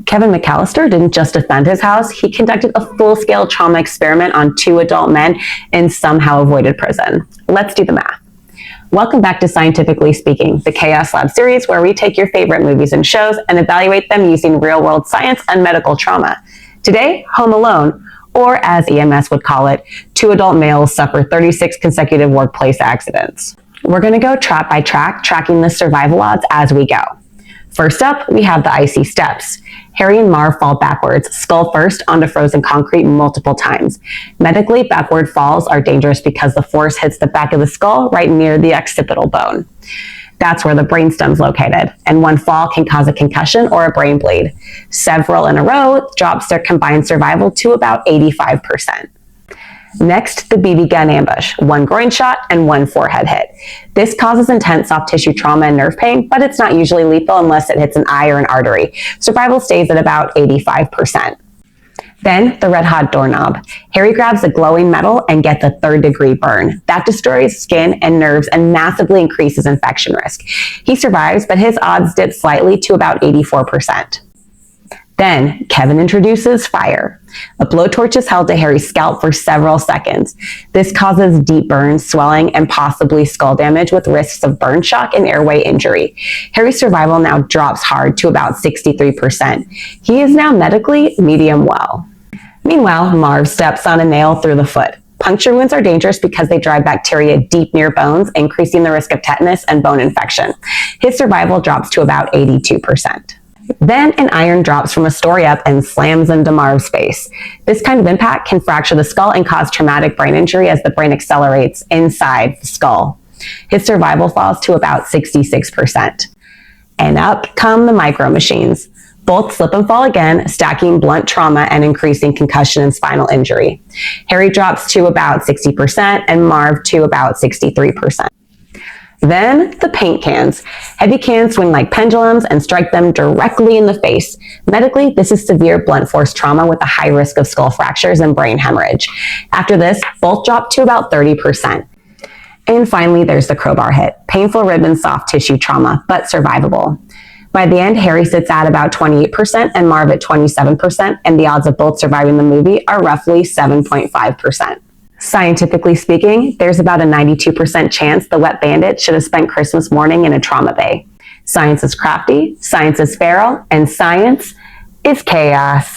Kevin McAllister didn't just defend his house, he conducted a full-scale trauma experiment on 2 adult men and somehow avoided prison. Let's do the math. Welcome back to Scientifically Speaking, the Chaos Lab series where we take your favorite movies and shows and evaluate them using real-world science and medical trauma. Today, Home Alone, or as EMS would call it, 2 adult males suffer 36 consecutive workplace accidents. We're going to go track by track, tracking the survival odds as we go. First up, we have the icy steps. Harry and Marv fall backwards, skull first, onto frozen concrete multiple times. Medically, backward falls are dangerous because the force hits the back of the skull right near the occipital bone. That's where the brainstem's located, and one fall can cause a concussion or a brain bleed. Several in a row drops their combined survival to about 85%. Next, the BB gun ambush, 1 groin shot and 1 forehead hit. This causes intense soft tissue trauma and nerve pain, but it's not usually lethal unless it hits an eye or an artery. Survival stays at about 85%. Then, the red hot doorknob. Harry grabs the glowing metal and gets a 3rd-degree burn. That destroys skin and nerves and massively increases infection risk. He survives, but his odds dip slightly to about 84%. Then, Kevin introduces fire. A blowtorch is held to Harry's scalp for several seconds. This causes deep burns, swelling, and possibly skull damage with risks of burn shock and airway injury. Harry's survival now drops hard to about 63%. He is now medically medium well. Meanwhile, Marv steps on a nail through the foot. Puncture wounds are dangerous because they drive bacteria deep near bones, increasing the risk of tetanus and bone infection. His survival drops to about 82%. Then an iron drops from a story up and slams into Marv's face. This kind of impact can fracture the skull and cause traumatic brain injury as the brain accelerates inside the skull. His survival falls to about 66%. And up come the micro machines. Both slip and fall again, stacking blunt trauma and increasing concussion and spinal injury. Harry drops to about 60% and Marv to about 63%. Then the paint cans. Heavy cans swing like pendulums and strike them directly in the face. Medically, this is severe blunt force trauma with a high risk of skull fractures and brain hemorrhage. After this, both drop to about 30%. And finally, there's the crowbar hit. Painful rib and soft tissue trauma, but survivable. By the end, Harry sits at about 28% and Marv at 27%, and the odds of both surviving the movie are roughly 7.5%. Scientifically speaking, there's about a 92% chance the wet bandit should have spent Christmas morning in a trauma bay. Science is crafty, science is feral, and science is chaos.